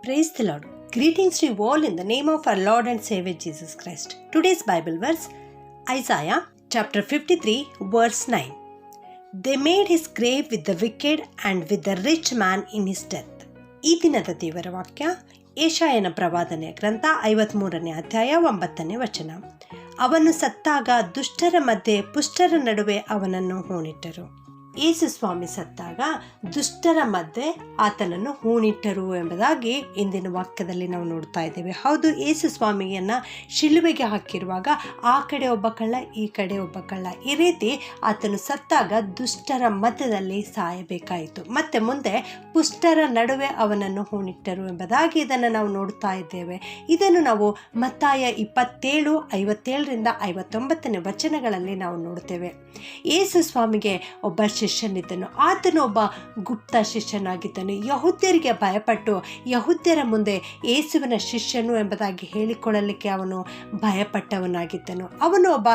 Praise the Lord. Greetings to you all in the name of our Lord and Savior Jesus Christ. Today's Bible verse, Isaiah chapter 53 verse 9. They made his grave with the wicked and with the rich man in his death. ಈ ದಿನದ ದೇವರ ವಾಕ್ಯ ಯೆಶಾಯನ ಪ್ರವಾದನೆಯ ಗ್ರಂಥ 53ನೇ ಅಧ್ಯಾಯ 9ನೇ ವಚನ. ಅವನು ಸತ್ತಾಗ ದುಷ್ಟರ ಮಧ್ಯೆ ಪುಷ್ಟರ ನಡುವೆ ಅವನನ್ನು ಹೂಣಿಟ್ಟರು. ಯೇಸು ಸ್ವಾಮಿ ಸತ್ತಾಗ ದುಷ್ಟರ ಮಧ್ಯೆ ಆತನನ್ನು ಹೂಣಿಟ್ಟರು ಎಂಬುದಾಗಿ ಇಂದಿನ ವಾಕ್ಯದಲ್ಲಿ ನಾವು ನೋಡ್ತಾ ಇದ್ದೇವೆ. ಹೌದು, ಯೇಸು ಸ್ವಾಮಿಯನ್ನು ಶಿಲುಬೆಗೆ ಹಾಕಿರುವಾಗ ಆ ಕಡೆ ಒಬ್ಬ ಕಳ್ಳ, ಈ ಕಡೆ ಒಬ್ಬ ಕಳ್ಳ, ಈ ರೀತಿ ಆತನು ಸತ್ತಾಗ ದುಷ್ಟರ ಮಧ್ಯದಲ್ಲಿ ಸಾಯಬೇಕಾಯಿತು. ಮತ್ತೆ ಮುಂದೆ ಪುಷ್ಟರ ನಡುವೆ ಅವನನ್ನು ಹೂಣಿಟ್ಟರು ಎಂಬುದಾಗಿ ಇದನ್ನು ನಾವು ನೋಡ್ತಾ ಇದ್ದೇವೆ. ಇದನ್ನು ನಾವು ಮತ್ತಾಯ 27:57-59 ವಚನಗಳಲ್ಲಿ ನಾವು ನೋಡ್ತೇವೆ. ಯೇಸು ಸ್ವಾಮಿಗೆ ಒಬ್ಬ ಶಿಷ್ಯನಿದ್ದನು. ಆತನು ಒಬ್ಬ ಗುಪ್ತ ಶಿಷ್ಯನಾಗಿದ್ದನು. ಯಹೂದ್ಯರಿಗೆ ಭಯಪಟ್ಟು ಯಹೂದ್ಯರ ಮುಂದೆ ಯೇಸುವಿನ ಶಿಷ್ಯನು ಎಂಬುದಾಗಿ ಹೇಳಿಕೊಳ್ಳಲಿಕ್ಕೆ ಅವನು ಭಯಪಟ್ಟವನಾಗಿದ್ದನು. ಅವನು ಒಬ್ಬ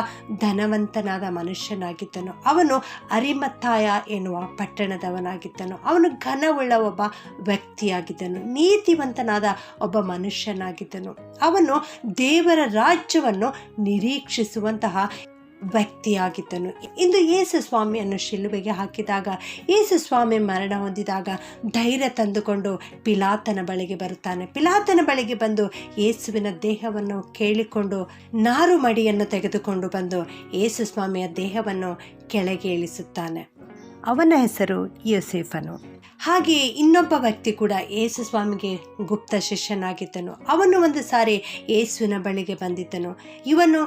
ಧನವಂತನಾದ ಮನುಷ್ಯನಾಗಿದ್ದನು. ಅವನು ಅರಿಮತ್ತಾಯ ಎನ್ನುವ ಪಟ್ಟಣದವನಾಗಿದ್ದನು. ಅವನು ಘನವುಳ್ಳ ಒಬ್ಬ ವ್ಯಕ್ತಿಯಾಗಿದ್ದನು. ನೀತಿವಂತನಾದ ಒಬ್ಬ ಮನುಷ್ಯನಾಗಿದ್ದನು. ಅವನು ದೇವರ ರಾಜ್ಯವನ್ನು ನಿರೀಕ್ಷಿಸುವಂತಹ ವ್ಯಕ್ತಿಯಾಗಿದ್ದನು. ಇಂದು ಯೇಸು ಸ್ವಾಮಿಯನ್ನು ಶಿಲುಬೆಗೆ ಹಾಕಿದಾಗ, ಯೇಸು ಸ್ವಾಮಿ ಮರಣ ಹೊಂದಿದಾಗ ಧೈರ್ಯ ತಂದುಕೊಂಡು ಪಿಲಾತನ ಬಳಿಗೆ ಬರುತ್ತಾನೆ. ಪಿಲಾತನ ಬಳಿಗೆ ಬಂದು ಯೇಸುವಿನ ದೇಹವನ್ನು ಕೇಳಿಕೊಂಡು ನಾರು ಮಡಿಯನ್ನು ತೆಗೆದುಕೊಂಡು ಬಂದು ಯೇಸು ಸ್ವಾಮಿಯ ದೇಹವನ್ನು ಕೆಳಗೆ ಇಳಿಸುತ್ತಾನೆ. ಅವನ ಹೆಸರು ಯೋಸೇಫನು. ಹಾಗೆಯೇ ಇನ್ನೊಬ್ಬ ವ್ಯಕ್ತಿ ಕೂಡ ಯೇಸು ಸ್ವಾಮಿಗೆ ಗುಪ್ತ ಶಿಷ್ಯನಾಗಿದ್ದನು. ಅವನು ಒಂದು ಸಾರಿ ಯೇಸುವಿನ ಬಳಿಗೆ ಬಂದಿದ್ದನು. ಇವನು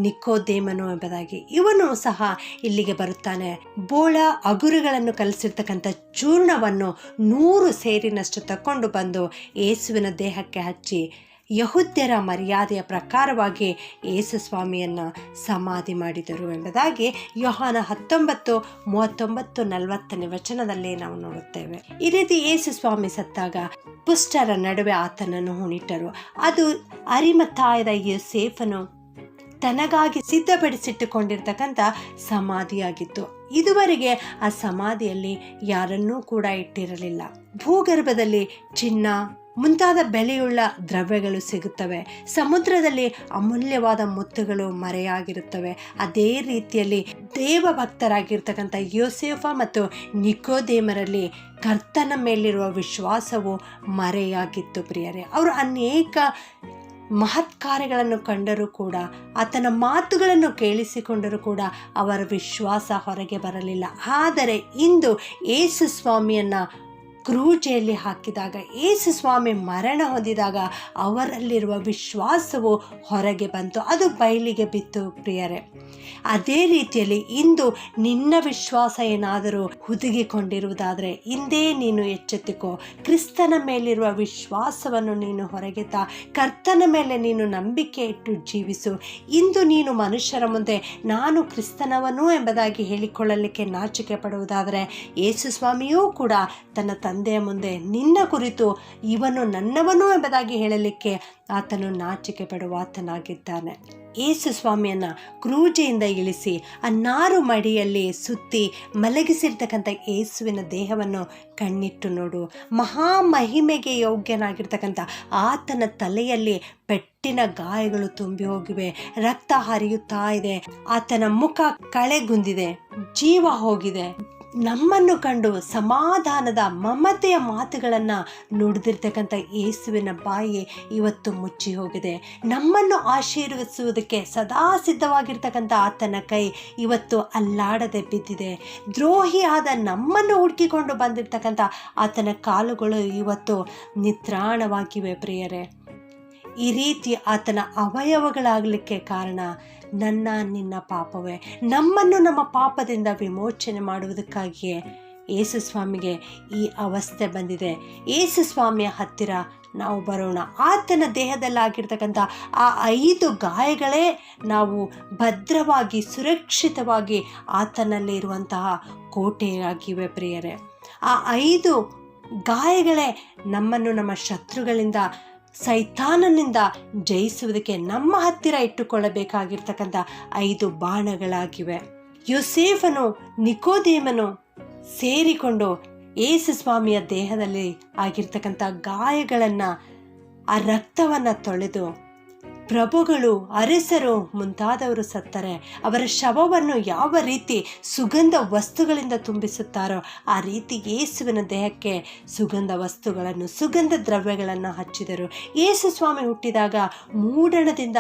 ನಿಕೋದೇಮನು ಎಂಬುದಾಗಿ. ಇವನು ಸಹ ಇಲ್ಲಿಗೆ ಬರುತ್ತಾನೆ. ಬೋಳ ಅಗುರುಗಳನ್ನು ಕಲಿಸಿರ್ತಕ್ಕಂಥ ಚೂರ್ಣವನ್ನು 100 ಸೇರಿನಷ್ಟು ತಕೊಂಡು ಬಂದು ಯೇಸುವಿನ ದೇಹಕ್ಕೆ ಹಚ್ಚಿ ಯಹೂದ್ಯರ ಮರ್ಯಾದೆಯ ಪ್ರಕಾರವಾಗಿ ಯೇಸು ಸ್ವಾಮಿಯನ್ನು ಸಮಾಧಿ ಮಾಡಿದರು ಎಂಬುದಾಗಿ ಯೋಹಾನ 19:39-40 ವಚನದಲ್ಲಿ ನಾವು ನೋಡುತ್ತೇವೆ. ಈ ರೀತಿ ಯೇಸು ಸ್ವಾಮಿ ಸತ್ತಾಗ ಪುಷ್ಟರ ನಡುವೆ ಆತನನ್ನು ಹೂಣಿಟ್ಟರು. ಅದು ಅರಿಮತ್ತಾಯದ ಯೋಸೇಫನು ತನಗಾಗಿ ಸಿದ್ಧಪಡಿಸಿಟ್ಟುಕೊಂಡಿರ್ತಕ್ಕಂಥ ಸಮಾಧಿಯಾಗಿತ್ತು. ಇದುವರೆಗೆ ಆ ಸಮಾಧಿಯಲ್ಲಿ ಯಾರನ್ನೂ ಕೂಡ ಇಟ್ಟಿರಲಿಲ್ಲ. ಭೂಗರ್ಭದಲ್ಲಿ ಚಿನ್ನ ಮುಂತಾದ ಬೆಲೆಯುಳ್ಳ ದ್ರವ್ಯಗಳು ಸಿಗುತ್ತವೆ. ಸಮುದ್ರದಲ್ಲಿ ಅಮೂಲ್ಯವಾದ ಮುತ್ತುಗಳು ಮರೆಯಾಗಿರುತ್ತವೆ. ಅದೇ ರೀತಿಯಲ್ಲಿ ದೇವ ಭಕ್ತರಾಗಿರ್ತಕ್ಕಂಥ ಯೋಸೇಫ ಮತ್ತು ನಿಕೋದೇಮರಲ್ಲಿ ಕರ್ತನ ಮೇಲಿರುವ ವಿಶ್ವಾಸವು ಮರೆಯಾಗಿತ್ತು. ಪ್ರಿಯರೇ, ಅವರು ಅನೇಕ ಮಹತ್ ಕಾರ್ಯಗಳನ್ನು ಕಂಡರೂ ಕೂಡ, ಆತನ ಮಾತುಗಳನ್ನು ಕೇಳಿಸಿಕೊಂಡರೂ ಕೂಡ ಅವರ ವಿಶ್ವಾಸ ಹೊರಗೆ ಬರಲಿಲ್ಲ. ಆದರೆ ಇಂದು ಯೇಸು ಸ್ವಾಮಿಯನ್ನು ಕ್ರೂಜೆಯಲ್ಲಿ ಹಾಕಿದಾಗ, ಯೇಸು ಸ್ವಾಮಿ ಮರಣ ಹೊಂದಿದಾಗ ಅವರಲ್ಲಿರುವ ವಿಶ್ವಾಸವು ಹೊರಗೆ ಬಂತು, ಅದು ಬಯಲಿಗೆ ಬಿತ್ತು. ಪ್ರಿಯರೇ, ಅದೇ ರೀತಿಯಲ್ಲಿ ಇಂದು ನಿನ್ನ ವಿಶ್ವಾಸ ಏನಾದರೂ ಹುದುಗಿಕೊಂಡಿರುವುದಾದರೆ ಇಂದೇ ನೀನು ಎಚ್ಚೆತ್ತುಕೋ. ಕ್ರಿಸ್ತನ ಮೇಲಿರುವ ವಿಶ್ವಾಸವನ್ನು ನೀನು ಹೊರಗೆ ತಾ. ಕರ್ತನ ಮೇಲೆ ನೀನು ನಂಬಿಕೆ ಇಟ್ಟು ಜೀವಿಸು. ಇಂದು ನೀನು ಮನುಷ್ಯರ ಮುಂದೆ ನಾನು ಕ್ರಿಸ್ತನವನು ಎಂಬುದಾಗಿ ಹೇಳಿಕೊಳ್ಳಲಿಕ್ಕೆ ನಾಚಿಕೆ ಪಡುವುದಾದರೆ ಯೇಸು ಸ್ವಾಮಿಯೂ ಕೂಡ ತನ್ನ ತಂದೆಯ ಮುಂದೆ ನಿನ್ನ ಕುರಿತು ಇವನು ನನ್ನವನು ಎಂಬುದಾಗಿ ಹೇಳಲಿಕ್ಕೆ ಆತನು ನಾಚಿಕೆ ಪಡುವಾತನಾಗಿದ್ದಾನೆ. ಯೇಸು ಸ್ವಾಮಿಯನ್ನು ಕ್ರೂಜೆಯಿಂದ ಇಳಿಸಿ ಆ ನಾರು ಮಡಿಯಲ್ಲಿ ಸುತ್ತಿ ಮಲಗಿಸಿರ್ತಕ್ಕಂಥ ಯೇಸುವಿನ ದೇಹವನ್ನು ಕಣ್ಣಿಟ್ಟು ನೋಡು. ಮಹಾಮಹಿಮೆಗೆ ಯೋಗ್ಯನಾಗಿರ್ತಕ್ಕಂಥ ಆತನ ತಲೆಯಲ್ಲಿ ಪೆಟ್ಟಿನ ಗಾಯಗಳು ತುಂಬಿ ಹೋಗಿವೆ. ರಕ್ತ ಹರಿಯುತ್ತಾ ಇದೆ. ಆತನ ಮುಖ ಕಳೆಗುಂದಿದೆ. ಜೀವ ಹೋಗಿದೆ. ನಮ್ಮನ್ನು ಕಂಡು ಸಮಾಧಾನದ ಮಮತೆಯ ಮಾತುಗಳನ್ನು ನುಡಿದಿರ್ತಕ್ಕಂಥ ಯೇಸುವಿನ ಬಾಯಿ ಇವತ್ತು ಮುಚ್ಚಿ ಹೋಗಿದೆ. ನಮ್ಮನ್ನು ಆಶೀರ್ವದಿಸುವುದಕ್ಕೆ ಸದಾ ಸಿದ್ಧವಾಗಿರ್ತಕ್ಕಂಥ ಆತನ ಕೈ ಇವತ್ತು ಅಲ್ಲಾಡದೆ ಬಿದ್ದಿದೆ. ದ್ರೋಹಿಯಾದ ನಮ್ಮನ್ನು ಹುಡುಕಿಕೊಂಡು ಬಂದಿರತಕ್ಕಂಥ ಆತನ ಕಾಲುಗಳು ಇವತ್ತು ನಿತ್ರಾಣವಾಗಿವೆ. ಪ್ರಿಯರೇ, ಈ ರೀತಿ ಆತನ ಅವಯವಗಳಾಗಲಿಕ್ಕೆ ಕಾರಣ ನನ್ನ ನಿನ್ನ ಪಾಪವೇ. ನಮ್ಮನ್ನು ನಮ್ಮ ಪಾಪದಿಂದ ವಿಮೋಚನೆ ಮಾಡುವುದಕ್ಕಾಗಿಯೇ ಯೇಸು ಸ್ವಾಮಿಗೆ ಈ ಅವಸ್ಥೆ ಬಂದಿದೆ. ಯೇಸು ಸ್ವಾಮಿಯ ಹತ್ತಿರ ನಾವು ಬರೋಣ. ಆತನ ದೇಹದಲ್ಲಾಗಿರ್ತಕ್ಕಂಥ ಆ 5 ಗಾಯಗಳೇ ನಾವು ಭದ್ರವಾಗಿ ಸುರಕ್ಷಿತವಾಗಿ ಆತನಲ್ಲಿ ಇರುವಂತಹ ಕೋಟೆಯಾಗಿವೆ. ಪ್ರಿಯರೇ, ಆ 5 ಗಾಯಗಳೇ ನಮ್ಮನ್ನು ನಮ್ಮ ಶತ್ರುಗಳಿಂದ, ಸೈತಾನನಿಂದ ಜಯಿಸುವುದಕ್ಕೆ ನಮ್ಮ ಹತ್ತಿರ ಇಟ್ಟುಕೊಳ್ಳಬೇಕಾಗಿರ್ತಕ್ಕಂಥ 5 ಬಾಣಗಳಾಗಿವೆ. ಯೋಸೇಫನು ನಿಕೋದೇಮನು ಸೇರಿಕೊಂಡು ಯೇಸು ಸ್ವಾಮಿಯ ದೇಹದಲ್ಲಿ ಆಗಿರ್ತಕ್ಕಂಥ ಗಾಯಗಳನ್ನು ಆ ರಕ್ತವನ್ನು ತೊಳೆದು ಪ್ರಭುಗಳು, ಅರಸರು ಮುಂತಾದವರು ಸತ್ತರೆ ಅವರ ಶವವನ್ನು ಯಾವ ರೀತಿ ಸುಗಂಧ ವಸ್ತುಗಳಿಂದ ತುಂಬಿಸುತ್ತಾರೋ ಆ ರೀತಿ ಯೇಸುವಿನ ದೇಹಕ್ಕೆ ಸುಗಂಧ ವಸ್ತುಗಳನ್ನು, ಸುಗಂಧ ದ್ರವ್ಯಗಳನ್ನು ಹಚ್ಚಿದರು. ಯೇಸು ಸ್ವಾಮಿ ಹುಟ್ಟಿದಾಗ ಮೂಡಣದಿಂದ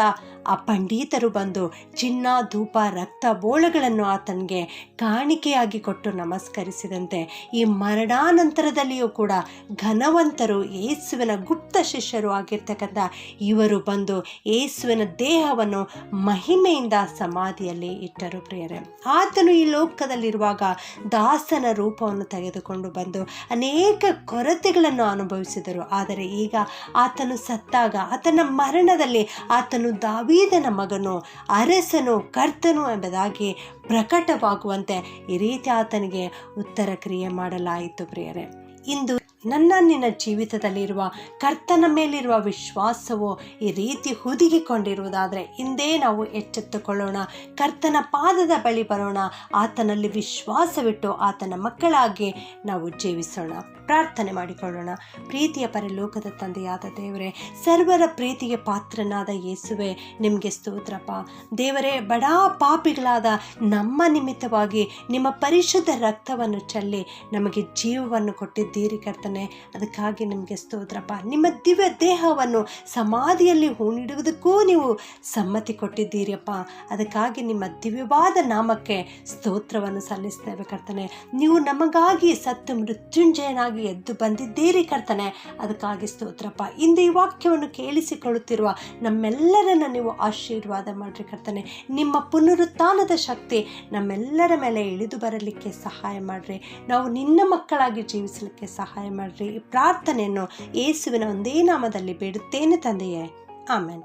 ಆ ಪಂಡಿತರು ಬಂದು ಚಿನ್ನ, ಧೂಪ, ರಕ್ತ, ಬೋಳಗಳನ್ನು ಆತನಿಗೆ ಕಾಣಿಕೆಯಾಗಿ ಕೊಟ್ಟು ನಮಸ್ಕರಿಸಿದಂತೆ ಈ ಮರಣಾನಂತರದಲ್ಲಿಯೂ ಕೂಡ ಘನವಂತರು, ಯೇಸುವಿನ ಗುಪ್ತ ಶಿಷ್ಯರು ಆಗಿರ್ತಕ್ಕಂಥ ಇವರು ಬಂದು ಯೇಸುವಿನ ದೇಹವನ್ನು ಮಹಿಮೆಯಿಂದ ಸಮಾಧಿಯಲ್ಲಿ ಇಟ್ಟರು. ಪ್ರಿಯರೇ, ಆತನು ಈ ಲೋಕದಲ್ಲಿರುವಾಗ ದಾಸನ ರೂಪವನ್ನು ತೆಗೆದುಕೊಂಡು ಬಂದು ಅನೇಕ ಕೊರತೆಗಳನ್ನು ಅನುಭವಿಸಿದರು. ಆದರೆ ಈಗ ಆತನು ಸತ್ತಾಗ, ಆತನ ಮರಣದಲ್ಲಿ ಆತನು ದಾವೀದನ ಮಗನು, ಅರಸನು, ಕರ್ತನು ಎಂಬುದಾಗಿ ಪ್ರಕಟವಾಗುವಂತೆ ಈ ರೀತಿ ಆತನಿಗೆ ಉತ್ತರ ಕ್ರಿಯೆ ಮಾಡಲಾಯಿತು. ಪ್ರಿಯರೇ, ಇಂದು ನಿನ್ನ ಜೀವಿತದಲ್ಲಿರುವ ಕರ್ತನ ಮೇಲಿರುವ ವಿಶ್ವಾಸವು ಈ ರೀತಿ ಹುದುಗಿಕೊಂಡಿರುವುದಾದರೆ ಇಂದೇ ನಾವು ಎಚ್ಚೆತ್ತುಕೊಳ್ಳೋಣ, ಕರ್ತನ ಪಾದದ ಬಳಿ ಬರೋಣ, ಆತನಲ್ಲಿ ವಿಶ್ವಾಸವಿಟ್ಟು ಆತನ ಮಕ್ಕಳಾಗಿ ನಾವು ಜೀವಿಸೋಣ. ಪ್ರಾರ್ಥನೆ ಮಾಡಿಕೊಳ್ಳೋಣ. ಪ್ರೀತಿಯ ಪರಲೋಕದ ತಂದೆಯಾದ ದೇವರೇ, ಸರ್ವರ ಪ್ರೀತಿಗೆ ಪಾತ್ರನಾದ ಯೇಸುವೆ, ನಿಮಗೆ ಸ್ತೋತ್ರಪ್ಪ. ದೇವರೇ, ಬಡಾ ಪಾಪಿಗಳಾದ ನಮ್ಮ ನಿಮಿತ್ತವಾಗಿ ನಿಮ್ಮ ಪರಿಶುದ್ಧ ರಕ್ತವನ್ನು ಚೆಲ್ಲಿ ನಮಗೆ ಜೀವವನ್ನು ಕೊಟ್ಟಿದ್ದೀರಿ ಕರ್ತನೆ. ಅದಕ್ಕಾಗಿ ನಿಮಗೆ ಸ್ತೋತ್ರಪ್ಪ. ನಿಮ್ಮ ದಿವ್ಯ ದೇಹವನ್ನು ಸಮಾಧಿಯಲ್ಲಿ ಹೂಣಿಡುವುದಕ್ಕೂ ನೀವು ಸಮ್ಮತಿ ಕೊಟ್ಟಿದ್ದೀರಿಯಪ್ಪ. ಅದಕ್ಕಾಗಿ ನಿಮ್ಮ ದಿವ್ಯವಾದ ನಾಮಕ್ಕೆ ಸ್ತೋತ್ರವನ್ನು ಸಲ್ಲಿಸ್ತೇವೆ ಕರ್ತನೆ. ನೀವು ನಮಗಾಗಿ ಸತ್ತು ಮೃತ್ಯುಂಜಯನಾಗಿ ಎದ್ದು ಬಂದಿದ್ದೀರಿ ಕರ್ತನೆ. ಅದಕ್ಕಾಗಿ ಸ್ತೋತ್ರಪ್ಪ. ಇಂದು ಈ ವಾಕ್ಯವನ್ನು ಕೇಳಿಸಿಕೊಳ್ಳುತ್ತಿರುವ ನಮ್ಮೆಲ್ಲರನ್ನು ನೀವು ಆಶೀರ್ವಾದ ಮಾಡ್ರಿ ಕರ್ತನೆ. ನಿಮ್ಮ ಪುನರುತ್ಥಾನದ ಶಕ್ತಿ ನಮ್ಮೆಲ್ಲರ ಮೇಲೆ ಇಳಿದು ಬರಲಿಕ್ಕೆ ಸಹಾಯ ಮಾಡ್ರಿ. ನಾವು ನಿನ್ನ ಮಕ್ಕಳಾಗಿ ಜೀವಿಸಲಿಕ್ಕೆ ಸಹಾಯ ಮಾಡ್ರಿ. ಈ ಪ್ರಾರ್ಥನೆಯನ್ನು ಯೇಸುವಿನ ಒಂದೇ ನಾಮದಲ್ಲಿ ಬೇಡುತ್ತೇನೆ ತಂದೆಯೇ, ಆಮೆನ್.